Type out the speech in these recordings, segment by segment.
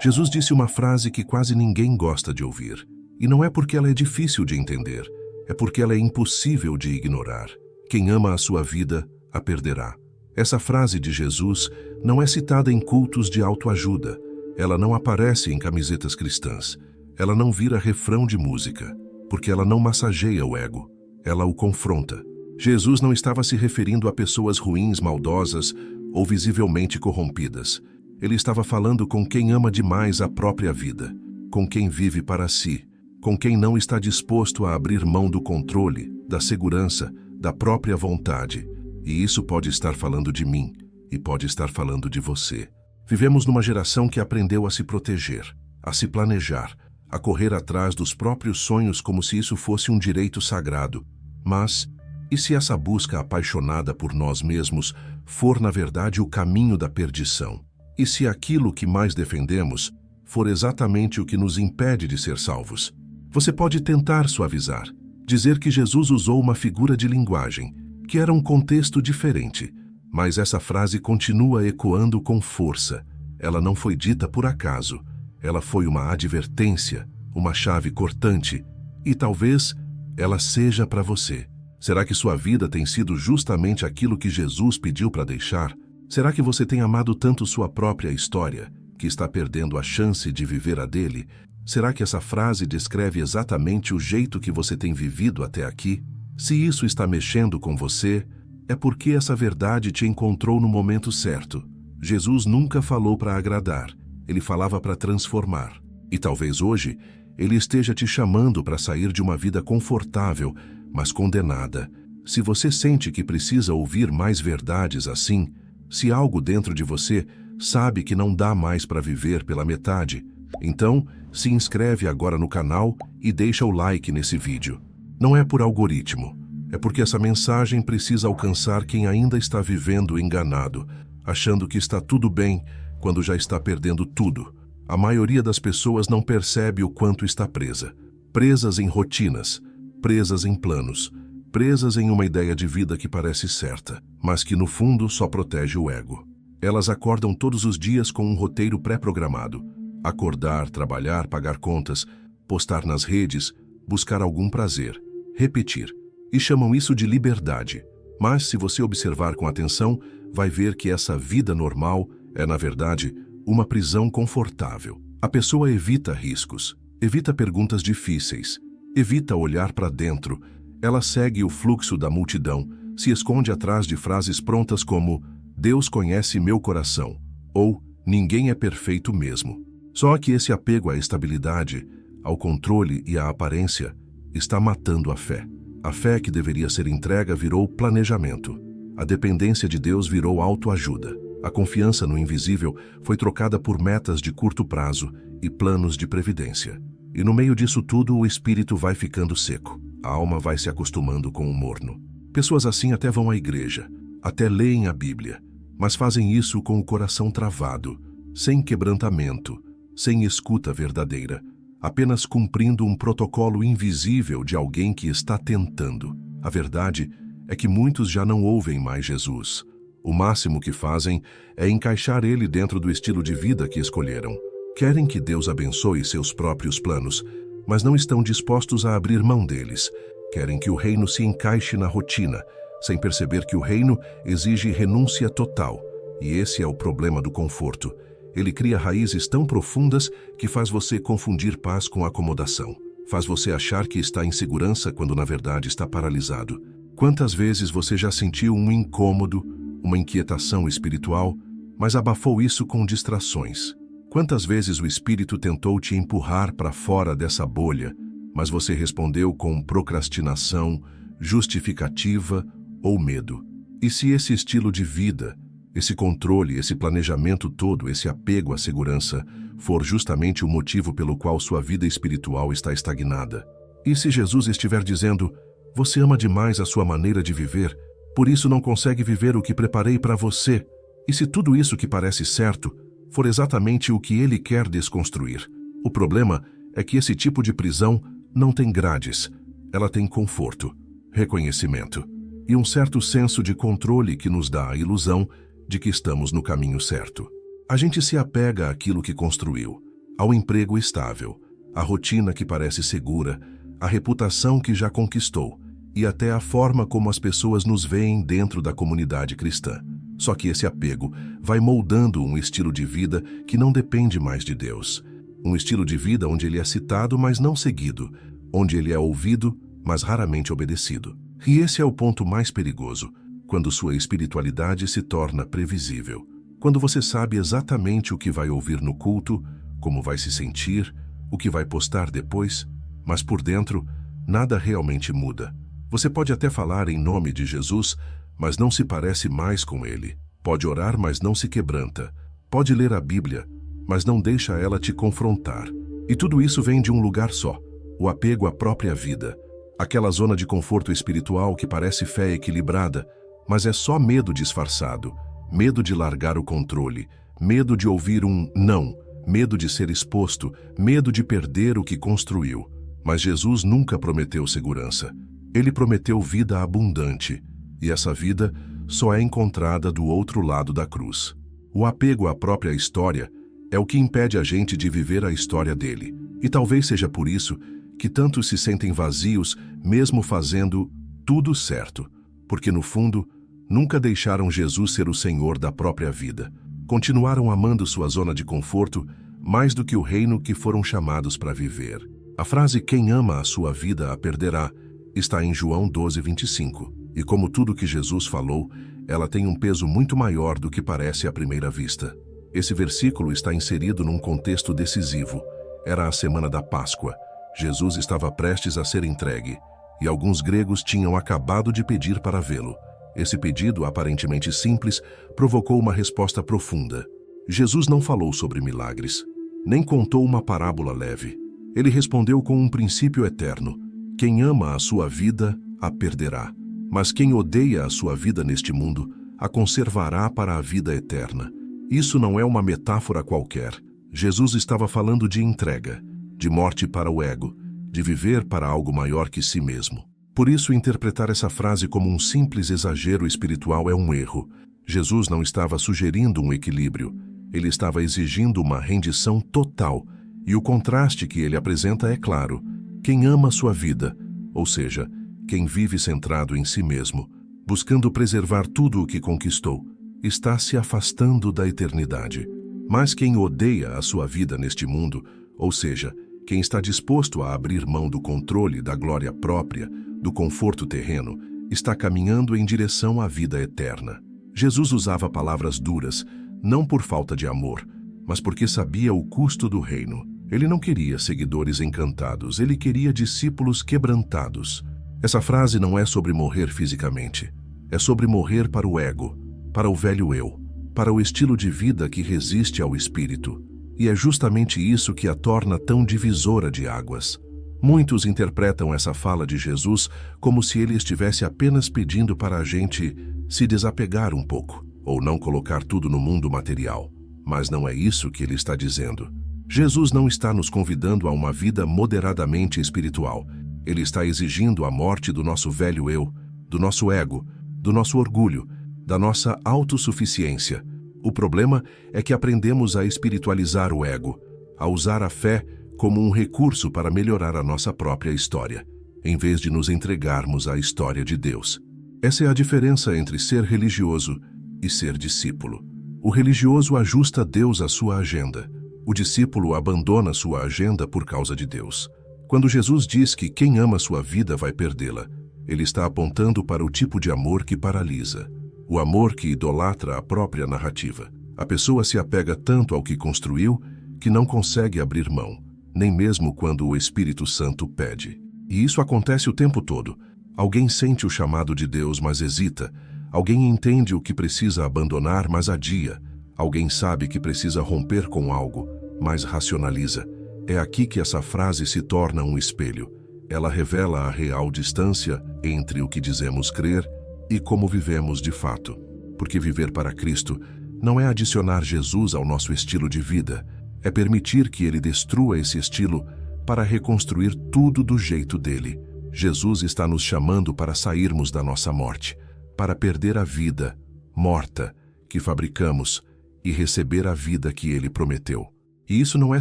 Jesus disse uma frase que quase ninguém gosta de ouvir. E não é porque ela é difícil de entender, é porque ela é impossível de ignorar. Quem ama a sua vida, a perderá. Essa frase de Jesus não é citada em cultos de autoajuda. Ela não aparece em camisetas cristãs. Ela não vira refrão de música, porque ela não massageia o ego. Ela o confronta. Jesus não estava se referindo a pessoas ruins, maldosas ou visivelmente corrompidas. Ele estava falando com quem ama demais a própria vida, com quem vive para si, com quem não está disposto a abrir mão do controle, da segurança, da própria vontade. E isso pode estar falando de mim, e pode estar falando de você. Vivemos numa geração que aprendeu a se proteger, a se planejar, a correr atrás dos próprios sonhos como se isso fosse um direito sagrado. Mas, e se essa busca apaixonada por nós mesmos for, na verdade, o caminho da perdição? E se aquilo que mais defendemos for exatamente o que nos impede de ser salvos? Você pode tentar suavizar, dizer que Jesus usou uma figura de linguagem, que era um contexto diferente, mas essa frase continua ecoando com força. Ela não foi dita por acaso. Ela foi uma advertência, uma chave cortante, e talvez ela seja para você. Será que sua vida tem sido justamente aquilo que Jesus pediu para deixar? Será que você tem amado tanto sua própria história, que está perdendo a chance de viver a dele? Será que essa frase descreve exatamente o jeito que você tem vivido até aqui? Se isso está mexendo com você, é porque essa verdade te encontrou no momento certo. Jesus nunca falou para agradar, ele falava para transformar. E talvez hoje, ele esteja te chamando para sair de uma vida confortável, mas condenada. Se você sente que precisa ouvir mais verdades assim, se algo dentro de você sabe que não dá mais para viver pela metade, então se inscreve agora no canal e deixa o like nesse vídeo. Não é por algoritmo, é porque essa mensagem precisa alcançar quem ainda está vivendo enganado, achando que está tudo bem quando já está perdendo tudo. A maioria das pessoas não percebe o quanto está presa. Presas em rotinas, presas em planos, presas em uma ideia de vida que parece certa, mas que no fundo só protege o ego. Elas acordam todos os dias com um roteiro pré-programado. Acordar, trabalhar, pagar contas, postar nas redes, buscar algum prazer, repetir. E chamam isso de liberdade. Mas se você observar com atenção, vai ver que essa vida normal é, na verdade, uma prisão confortável. A pessoa evita riscos, evita perguntas difíceis, evita olhar para dentro. Ela segue o fluxo da multidão, se esconde atrás de frases prontas como "Deus conhece meu coração" ou "Ninguém é perfeito mesmo". Só que esse apego à estabilidade, ao controle e à aparência está matando a fé. A fé que deveria ser entrega virou planejamento. A dependência de Deus virou autoajuda. A confiança no invisível foi trocada por metas de curto prazo e planos de previdência. E no meio disso tudo, o espírito vai ficando seco. A alma vai se acostumando com o morno. Pessoas assim até vão à igreja, até leem a Bíblia, mas fazem isso com o coração travado, sem quebrantamento, sem escuta verdadeira, apenas cumprindo um protocolo invisível de alguém que está tentando. A verdade é que muitos já não ouvem mais Jesus. O máximo que fazem é encaixar ele dentro do estilo de vida que escolheram. Querem que Deus abençoe seus próprios planos, mas não estão dispostos a abrir mão deles. Querem que o reino se encaixe na rotina, sem perceber que o reino exige renúncia total. E esse é o problema do conforto. Ele cria raízes tão profundas que faz você confundir paz com acomodação. Faz você achar que está em segurança quando na verdade está paralisado. Quantas vezes você já sentiu um incômodo, uma inquietação espiritual, mas abafou isso com distrações? Quantas vezes o espírito tentou te empurrar para fora dessa bolha, mas você respondeu com procrastinação, justificativa ou medo? E se esse estilo de vida, esse controle, esse planejamento todo, esse apego à segurança, for justamente o motivo pelo qual sua vida espiritual está estagnada? E se Jesus estiver dizendo, você ama demais a sua maneira de viver, por isso não consegue viver o que preparei para você? E se tudo isso que parece certo for exatamente o que ele quer desconstruir? O problema é que esse tipo de prisão não tem grades. Ela tem conforto, reconhecimento e um certo senso de controle que nos dá a ilusão de que estamos no caminho certo. A gente se apega àquilo que construiu, ao emprego estável, à rotina que parece segura, à reputação que já conquistou e até a forma como as pessoas nos veem dentro da comunidade cristã. Só que esse apego vai moldando um estilo de vida que não depende mais de Deus. Um estilo de vida onde ele é citado, mas não seguido, onde ele é ouvido, mas raramente obedecido. E esse é o ponto mais perigoso, quando sua espiritualidade se torna previsível. Quando você sabe exatamente o que vai ouvir no culto, como vai se sentir, o que vai postar depois, mas por dentro, nada realmente muda. Você pode até falar em nome de Jesus, mas não se parece mais com ele. Pode orar, mas não se quebranta. Pode ler a Bíblia, mas não deixa ela te confrontar. E tudo isso vem de um lugar só: o apego à própria vida. Aquela zona de conforto espiritual que parece fé equilibrada, mas é só medo disfarçado. Medo de largar o controle, medo de ouvir um não, medo de ser exposto, medo de perder o que construiu. Mas Jesus nunca prometeu segurança. Ele prometeu vida abundante, e essa vida só é encontrada do outro lado da cruz. O apego à própria história é o que impede a gente de viver a história dele. E talvez seja por isso que tantos se sentem vazios, mesmo fazendo tudo certo, porque no fundo, nunca deixaram Jesus ser o Senhor da própria vida. Continuaram amando sua zona de conforto mais do que o reino que foram chamados para viver. A frase "quem ama a sua vida a perderá" está em João 12:25. E como tudo que Jesus falou, ela tem um peso muito maior do que parece à primeira vista. Esse versículo está inserido num contexto decisivo. Era a semana da Páscoa. Jesus estava prestes a ser entregue, e alguns gregos tinham acabado de pedir para vê-lo. Esse pedido, aparentemente simples, provocou uma resposta profunda. Jesus não falou sobre milagres, nem contou uma parábola leve. Ele respondeu com um princípio eterno: quem ama a sua vida, a perderá. Mas quem odeia a sua vida neste mundo, a conservará para a vida eterna. Isso não é uma metáfora qualquer. Jesus estava falando de entrega, de morte para o ego, de viver para algo maior que si mesmo. Por isso, interpretar essa frase como um simples exagero espiritual é um erro. Jesus não estava sugerindo um equilíbrio, ele estava exigindo uma rendição total, e o contraste que ele apresenta é claro. Quem ama sua vida, ou seja, quem vive centrado em si mesmo, buscando preservar tudo o que conquistou, está se afastando da eternidade. Mas quem odeia a sua vida neste mundo, ou seja, quem está disposto a abrir mão do controle da glória própria, do conforto terreno, está caminhando em direção à vida eterna. Jesus usava palavras duras, não por falta de amor, mas porque sabia o custo do reino. Ele não queria seguidores encantados, ele queria discípulos quebrantados. Essa frase não é sobre morrer fisicamente, é sobre morrer para o ego, para o velho eu, para o estilo de vida que resiste ao espírito. E é justamente isso que a torna tão divisora de águas. Muitos interpretam essa fala de Jesus como se ele estivesse apenas pedindo para a gente se desapegar um pouco, ou não colocar tudo no mundo material. Mas não é isso que ele está dizendo. Jesus não está nos convidando a uma vida moderadamente espiritual. Ele está exigindo a morte do nosso velho eu, do nosso ego, do nosso orgulho, da nossa autossuficiência. O problema é que aprendemos a espiritualizar o ego, a usar a fé como um recurso para melhorar a nossa própria história, em vez de nos entregarmos à história de Deus. Essa é a diferença entre ser religioso e ser discípulo. O religioso ajusta Deus à sua agenda. O discípulo abandona sua agenda por causa de Deus. Quando Jesus diz que quem ama sua vida vai perdê-la, ele está apontando para o tipo de amor que paralisa. O amor que idolatra a própria narrativa. A pessoa se apega tanto ao que construiu que não consegue abrir mão, nem mesmo quando o Espírito Santo pede. E isso acontece o tempo todo. Alguém sente o chamado de Deus, mas hesita. Alguém entende o que precisa abandonar, mas adia. Alguém sabe que precisa romper com algo, mas racionaliza. É aqui que essa frase se torna um espelho. Ela revela a real distância entre o que dizemos crer e como vivemos de fato. Porque viver para Cristo não é adicionar Jesus ao nosso estilo de vida, é permitir que ele destrua esse estilo para reconstruir tudo do jeito dele. Jesus está nos chamando para sairmos da nossa morte, para perder a vida, morta, que fabricamos, e receber a vida que ele prometeu. E isso não é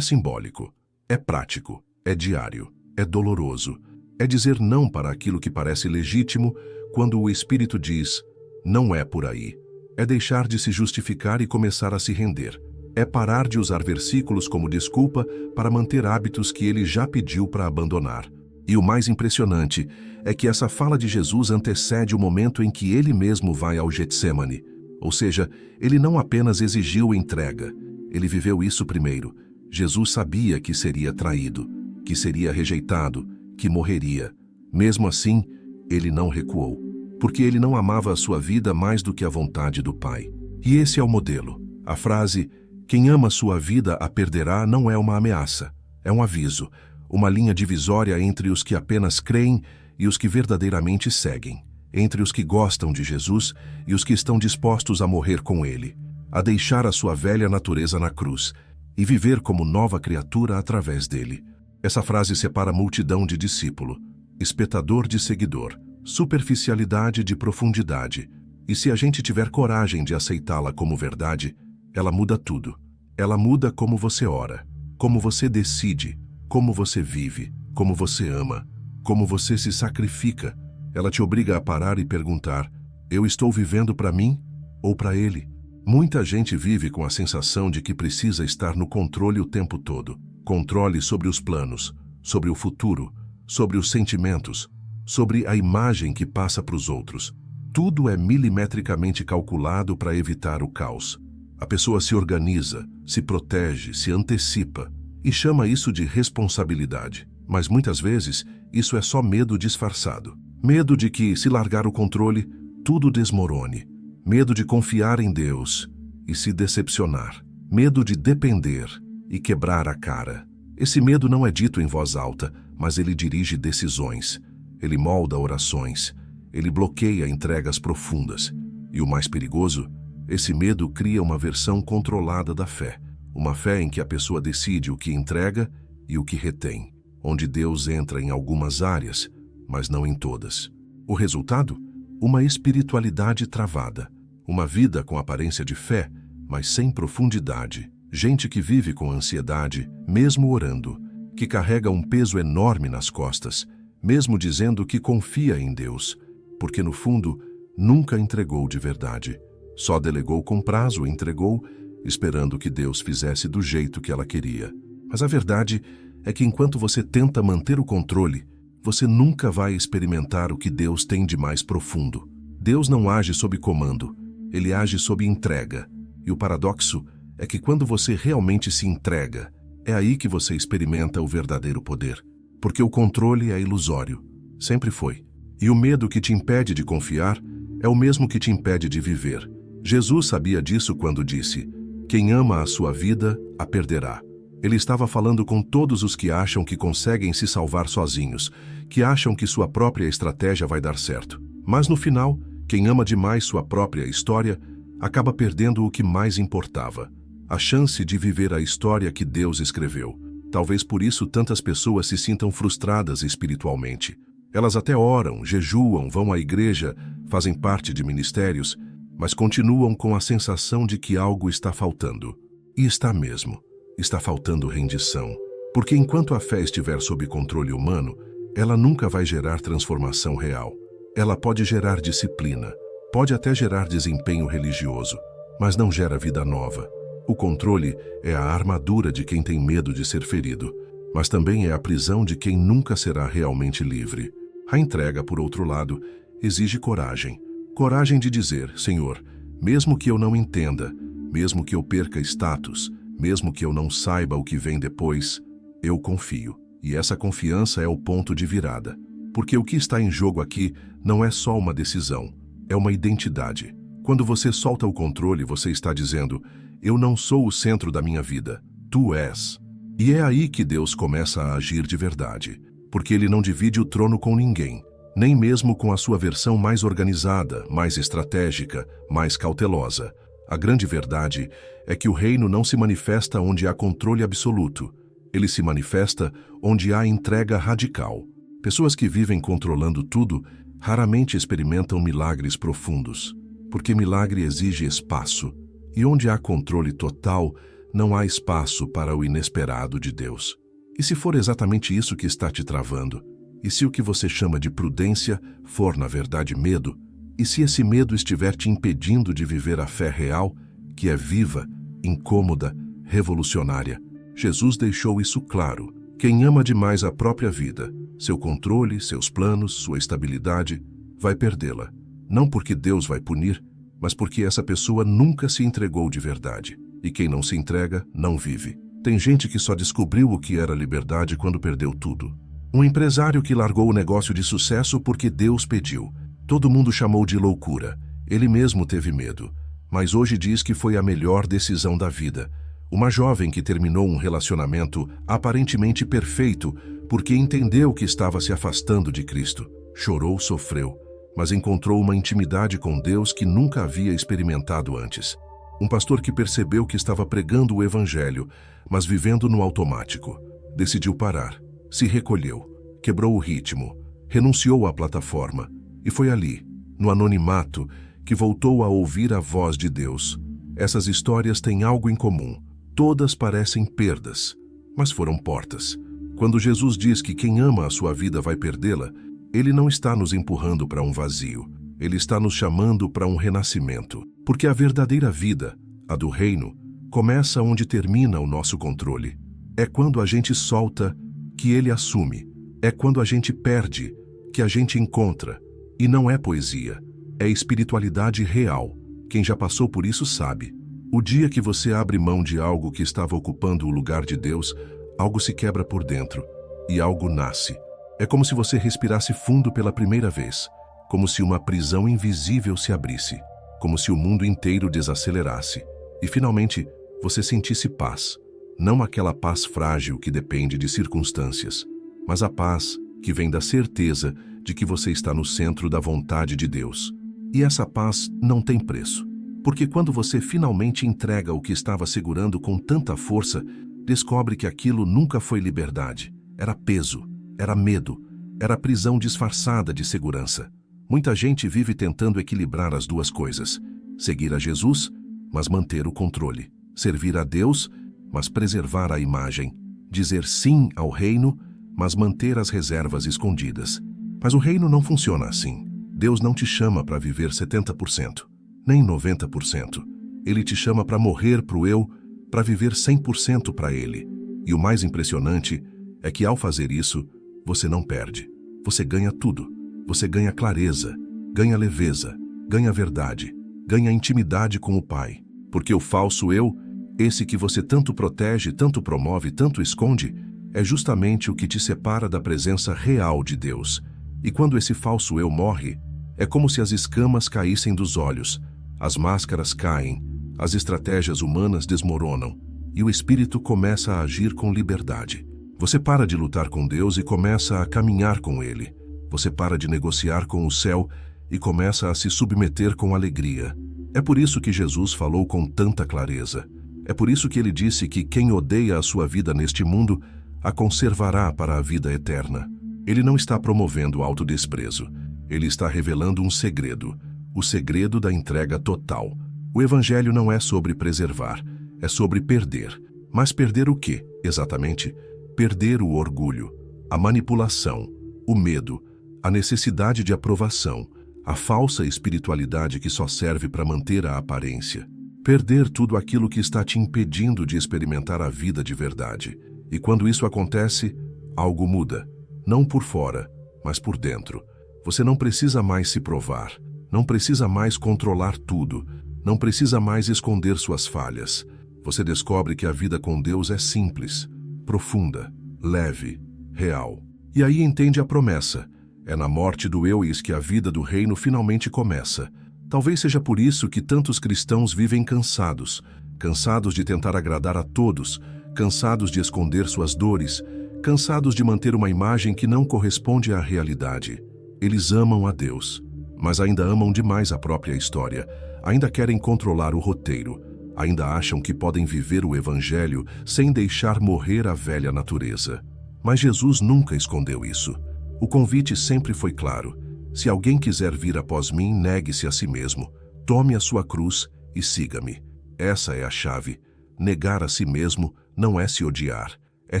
simbólico, é prático, é diário, é doloroso. É dizer não para aquilo que parece legítimo quando o Espírito diz, não é por aí. É deixar de se justificar e começar a se render. É parar de usar versículos como desculpa para manter hábitos que ele já pediu para abandonar. E o mais impressionante é que essa fala de Jesus antecede o momento em que ele mesmo vai ao Getsêmani. Ou seja, ele não apenas exigiu entrega, ele viveu isso primeiro. Jesus sabia que seria traído, que seria rejeitado, que morreria. Mesmo assim, ele não recuou, porque ele não amava a sua vida mais do que a vontade do Pai. E esse é o modelo. A frase, quem ama sua vida a perderá, não é uma ameaça, é um aviso, uma linha divisória entre os que apenas creem e os que verdadeiramente seguem, entre os que gostam de Jesus e os que estão dispostos a morrer com ele, a deixar a sua velha natureza na cruz e viver como nova criatura através dele. Essa frase separa a multidão de discípulo, espectador de seguidor, superficialidade de profundidade. E se a gente tiver coragem de aceitá-la como verdade, ela muda tudo. Ela muda como você ora, como você decide, como você vive, como você ama, como você se sacrifica. Ela te obriga a parar e perguntar, eu estou vivendo para mim ou para ele? Muita gente vive com a sensação de que precisa estar no controle o tempo todo. Controle sobre os planos, sobre o futuro, sobre os sentimentos, sobre a imagem que passa para os outros. Tudo é milimetricamente calculado para evitar o caos. A pessoa se organiza, se protege, se antecipa e chama isso de responsabilidade. Mas muitas vezes isso é só medo disfarçado. Medo de que, se largar o controle, tudo desmorone. Medo de confiar em Deus e se decepcionar. Medo de depender e quebrar a cara. Esse medo não é dito em voz alta, mas ele dirige decisões. Ele molda orações. Ele bloqueia entregas profundas. E o mais perigoso, esse medo cria uma versão controlada da fé. Uma fé em que a pessoa decide o que entrega e o que retém. Onde Deus entra em algumas áreas, mas não em todas. O resultado? Uma espiritualidade travada. Uma vida com aparência de fé, mas sem profundidade. Gente que vive com ansiedade, mesmo orando. Que carrega um peso enorme nas costas, mesmo dizendo que confia em Deus. Porque no fundo, nunca entregou de verdade. Só delegou com prazo, entregou, esperando que Deus fizesse do jeito que ela queria. Mas a verdade é que enquanto você tenta manter o controle, você nunca vai experimentar o que Deus tem de mais profundo. Deus não age sob comando, ele age sob entrega. E o paradoxo é que quando você realmente se entrega, é aí que você experimenta o verdadeiro poder. Porque o controle é ilusório, sempre foi. E o medo que te impede de confiar é o mesmo que te impede de viver. Jesus sabia disso quando disse, quem ama a sua vida, a perderá. Ele estava falando com todos os que acham que conseguem se salvar sozinhos, que acham que sua própria estratégia vai dar certo. Mas no final, quem ama demais sua própria história, acaba perdendo o que mais importava, a chance de viver a história que Deus escreveu. Talvez por isso tantas pessoas se sintam frustradas espiritualmente. Elas até oram, jejuam, vão à igreja, fazem parte de ministérios, mas continuam com a sensação de que algo está faltando. E está mesmo. Está faltando rendição. Porque enquanto a fé estiver sob controle humano, ela nunca vai gerar transformação real. Ela pode gerar disciplina, pode até gerar desempenho religioso, mas não gera vida nova. O controle é a armadura de quem tem medo de ser ferido, mas também é a prisão de quem nunca será realmente livre. A entrega, por outro lado, exige coragem. Coragem de dizer, Senhor, mesmo que eu não entenda, mesmo que eu perca status, mesmo que eu não saiba o que vem depois, eu confio. E essa confiança é o ponto de virada. Porque o que está em jogo aqui não é só uma decisão, é uma identidade. Quando você solta o controle, você está dizendo, eu não sou o centro da minha vida, tu és. E é aí que Deus começa a agir de verdade. Porque ele não divide o trono com ninguém, nem mesmo com a sua versão mais organizada, mais estratégica, mais cautelosa. A grande verdade é que o reino não se manifesta onde há controle absoluto. Ele se manifesta onde há entrega radical. Pessoas que vivem controlando tudo raramente experimentam milagres profundos, porque milagre exige espaço. E onde há controle total, Não há espaço para o inesperado de Deus. E se for exatamente isso que está te travando? E se o que você chama de prudência for, na verdade, medo? E se esse medo estiver te impedindo de viver a fé real, que é viva, incômoda, revolucionária? Jesus deixou isso claro. Quem ama demais a própria vida, seu controle, seus planos, sua estabilidade, vai perdê-la. Não porque Deus vai punir, mas porque essa pessoa nunca se entregou de verdade. E quem não se entrega, não vive. Tem gente que só descobriu o que era liberdade quando perdeu tudo. Um empresário que largou o negócio de sucesso porque Deus pediu. Todo mundo chamou de loucura. Ele mesmo teve medo. Mas hoje diz que foi a melhor decisão da vida. Uma jovem que terminou um relacionamento aparentemente perfeito porque entendeu que estava se afastando de Cristo. Chorou, sofreu, mas encontrou uma intimidade com Deus que nunca havia experimentado antes. Um pastor que percebeu que estava pregando o evangelho, mas vivendo no automático. Decidiu parar, se recolheu, quebrou o ritmo, renunciou à plataforma e foi ali, no anonimato, que voltou a ouvir a voz de Deus. Essas histórias têm algo em comum. Todas parecem perdas, mas foram portas. Quando Jesus diz que quem ama a sua vida vai perdê-la, Ele não está nos empurrando para um vazio. Ele está nos chamando para um renascimento. Porque a verdadeira vida, a do reino, começa onde termina o nosso controle. É quando a gente solta que Ele assume. É quando a gente perde que a gente encontra. E não é poesia, é espiritualidade real. Quem já passou por isso sabe. O dia que você abre mão de algo que estava ocupando o lugar de Deus, algo se quebra por dentro e algo nasce. É como se você respirasse fundo pela primeira vez, como se uma prisão invisível se abrisse, como se o mundo inteiro desacelerasse e finalmente você sentisse paz. Não aquela paz frágil que depende de circunstâncias, mas a paz que vem da certeza de que você está no centro da vontade de Deus. E essa paz não tem preço. Porque quando você finalmente entrega o que estava segurando com tanta força, descobre que aquilo nunca foi liberdade. Era peso, era medo, era prisão disfarçada de segurança. Muita gente vive tentando equilibrar as duas coisas. Seguir a Jesus, mas manter o controle. Servir a Deus, mas preservar a imagem. Dizer sim ao reino, mas manter as reservas escondidas. Mas o reino não funciona assim. Deus não te chama para viver 70%. Nem 90%. Ele te chama para morrer para o eu, para viver 100% para Ele. E o mais impressionante é que ao fazer isso, você não perde. Você ganha tudo. Você ganha clareza, ganha leveza, ganha verdade, ganha intimidade com o Pai. Porque o falso eu, esse que você tanto protege, tanto promove, tanto esconde, é justamente o que te separa da presença real de Deus. E quando esse falso eu morre, é como se as escamas caíssem dos olhos, as máscaras caem, as estratégias humanas desmoronam e o espírito começa a agir com liberdade. Você para de lutar com Deus e começa a caminhar com Ele. Você para de negociar com o céu e começa a se submeter com alegria. É por isso que Jesus falou com tanta clareza. É por isso que Ele disse que quem odeia a sua vida neste mundo a conservará para a vida eterna. Ele não está promovendo autodesprezo. Ele está revelando um segredo. O segredo da entrega total. O Evangelho não é sobre preservar, é sobre perder. Mas perder o quê, exatamente? Perder o orgulho, a manipulação, o medo, a necessidade de aprovação, a falsa espiritualidade que só serve para manter a aparência. Perder tudo aquilo que está te impedindo de experimentar a vida de verdade. E quando isso acontece, algo muda. Não por fora, mas por dentro. Você não precisa mais se provar. Não precisa mais controlar tudo, não precisa mais esconder suas falhas. Você descobre que a vida com Deus é simples, profunda, leve, real. E aí entende a promessa. É na morte do eu que a vida do reino finalmente começa. Talvez seja por isso que tantos cristãos vivem cansados, cansados de tentar agradar a todos, cansados de esconder suas dores, cansados de manter uma imagem que não corresponde à realidade. Eles amam a Deus, mas ainda amam demais a própria história, ainda querem controlar o roteiro, ainda acham que podem viver o Evangelho sem deixar morrer a velha natureza. Mas Jesus nunca escondeu isso. O convite sempre foi claro. Se alguém quiser vir após mim, negue-se a si mesmo, tome a sua cruz e siga-me. Essa é a chave. negar a si mesmo não é se odiar, é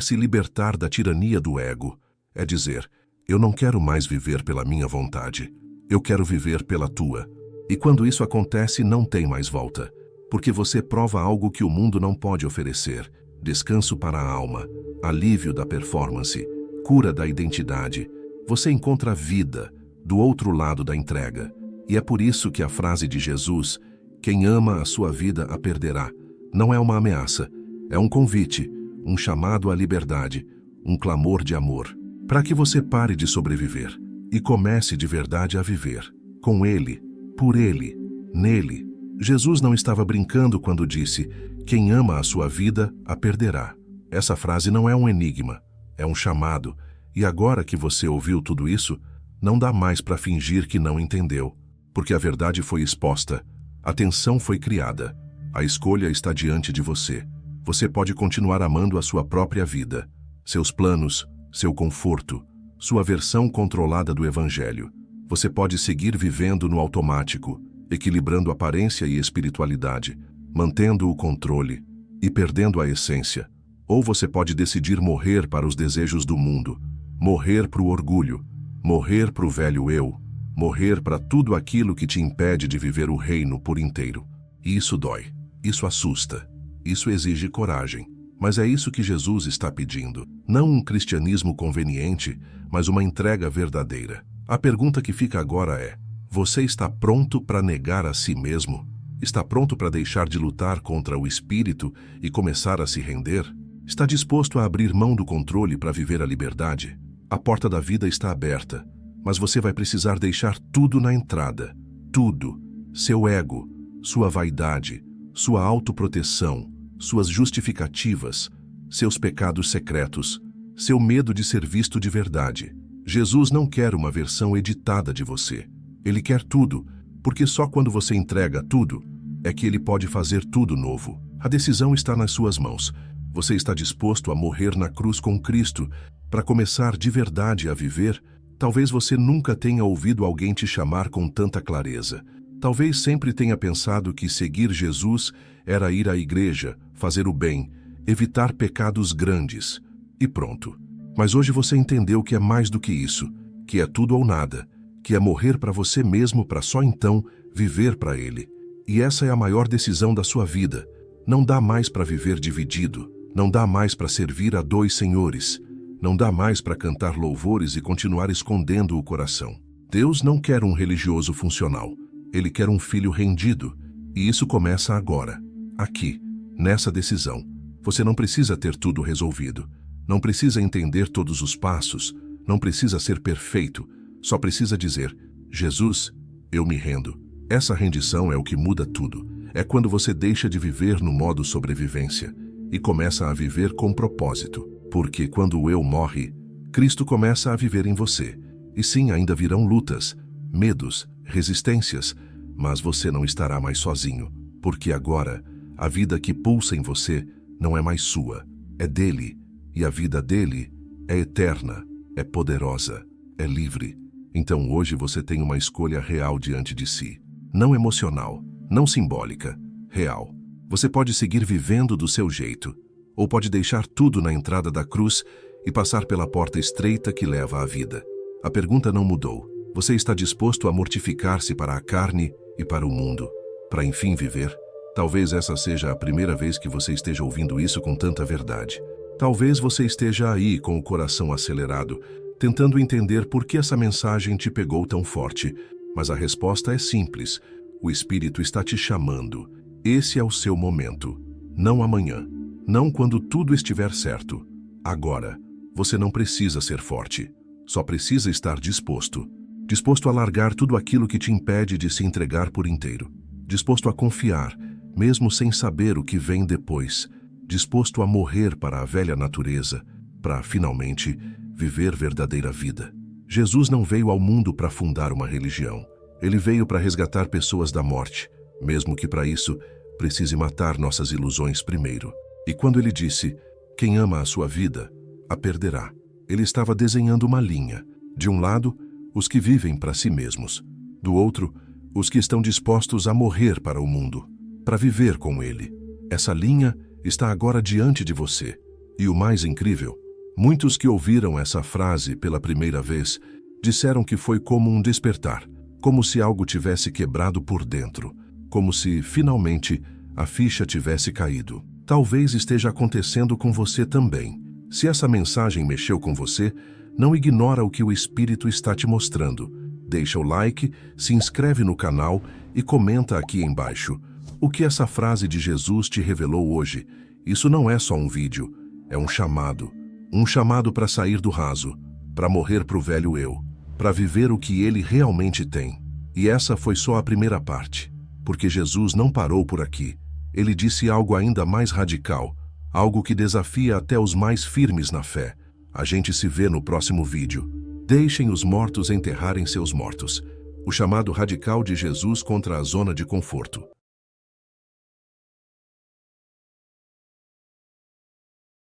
se libertar da tirania do ego. É dizer, eu não quero mais viver pela minha vontade, eu quero viver pela tua. E quando isso acontece, não tem mais volta, porque você prova algo que o mundo não pode oferecer: descanso para a alma, alívio da performance, cura da identidade. Você encontra vida do outro lado da entrega. E é por isso que a frase de Jesus, quem ama a sua vida a perderá, não é uma ameaça, é um convite, um chamado à liberdade, um clamor de amor, para que você pare de sobreviver e comece de verdade a viver, com Ele, por Ele, nele. Jesus não estava brincando quando disse, quem ama a sua vida a perderá. Essa frase não é um enigma, é um chamado, e agora que você ouviu tudo isso, não dá mais para fingir que não entendeu, porque a verdade foi exposta, a tensão foi criada, a escolha está diante de você. Você pode continuar amando a sua própria vida, seus planos, seu conforto, sua versão controlada do Evangelho. Você pode seguir vivendo no automático, equilibrando aparência e espiritualidade, mantendo o controle e perdendo a essência. Ou você pode decidir morrer para os desejos do mundo, morrer para o orgulho, morrer para o velho eu, morrer para tudo aquilo que te impede de viver o reino por inteiro. E isso dói, isso assusta, isso exige coragem. Mas é isso que Jesus está pedindo. Não um cristianismo conveniente, mas uma entrega verdadeira. A pergunta que fica agora é, você está pronto para negar a si mesmo? Está pronto para deixar de lutar contra o espírito e começar a se render? Está disposto a abrir mão do controle para viver a liberdade? A porta da vida está aberta, mas você vai precisar deixar tudo na entrada. Tudo. Seu ego, sua vaidade, sua autoproteção, suas justificativas, seus pecados secretos, seu medo de ser visto de verdade. Jesus não quer uma versão editada de você. Ele quer tudo, porque só quando você entrega tudo, é que ele pode fazer tudo novo. A decisão está nas suas mãos. Você está disposto a morrer na cruz com Cristo para começar de verdade a viver? Talvez você nunca tenha ouvido alguém te chamar com tanta clareza. Talvez sempre tenha pensado que seguir Jesus era ir à igreja, fazer o bem, evitar pecados grandes, e pronto. Mas hoje você entendeu que é mais do que isso, que é tudo ou nada, que é morrer para você mesmo para só então viver para Ele. E essa é a maior decisão da sua vida. Não dá mais para viver dividido, não dá mais para servir a dois senhores, não dá mais para cantar louvores e continuar escondendo o coração. Deus não quer um religioso funcional, Ele quer um filho rendido, e isso começa agora, aqui, nessa decisão. Você não precisa ter tudo resolvido, não precisa entender todos os passos, não precisa ser perfeito, só precisa dizer, Jesus, eu me rendo. Essa rendição é o que muda tudo. É quando você deixa de viver no modo sobrevivência e começa a viver com propósito. Porque quando o eu morre, Cristo começa a viver em você. E sim, ainda virão lutas, medos, resistências, mas você não estará mais sozinho, porque agora a vida que pulsa em você não é mais sua, é dele, e a vida dele é eterna, é poderosa, é livre. Então hoje você tem uma escolha real diante de si. Não emocional, não simbólica, real. Você pode seguir vivendo do seu jeito, ou pode deixar tudo na entrada da cruz e passar pela porta estreita que leva à vida. A pergunta não mudou. Você está disposto a mortificar-se para a carne e para o mundo, para enfim viver? Talvez essa seja a primeira vez que você esteja ouvindo isso com tanta verdade. Talvez você esteja aí com o coração acelerado, tentando entender por que essa mensagem te pegou tão forte. Mas a resposta é simples. O Espírito está te chamando. Esse é o seu momento. Não amanhã. Não quando tudo estiver certo. Agora. Você não precisa ser forte. Só precisa estar disposto. Disposto a largar tudo aquilo que te impede de se entregar por inteiro. Disposto a confiar, mesmo sem saber o que vem depois. Disposto a morrer para a velha natureza, para, finalmente, viver verdadeira vida. Jesus não veio ao mundo para fundar uma religião. Ele veio para resgatar pessoas da morte, mesmo que para isso precise matar nossas ilusões primeiro. E quando ele disse, quem ama a sua vida, a perderá, ele estava desenhando uma linha. De um lado, os que vivem para si mesmos. Do outro, os que estão dispostos a morrer para o mundo, para viver com ele. Essa linha está agora diante de você. E o mais incrível, muitos que ouviram essa frase pela primeira vez disseram que foi como um despertar, como se algo tivesse quebrado por dentro, como se, finalmente, a ficha tivesse caído. Talvez esteja acontecendo com você também. Se essa mensagem mexeu com você, não ignora o que o Espírito está te mostrando. Deixa o like, se inscreve no canal e comenta aqui embaixo. O que essa frase de Jesus te revelou hoje? Isso não é só um vídeo, é um chamado. Um chamado para sair do raso, para morrer para o velho eu, para viver o que ele realmente tem. E essa foi só a primeira parte, porque Jesus não parou por aqui. Ele disse algo ainda mais radical, algo que desafia até os mais firmes na fé. A gente se vê no próximo vídeo. Deixem os mortos enterrarem seus mortos. O chamado radical de Jesus contra a zona de conforto.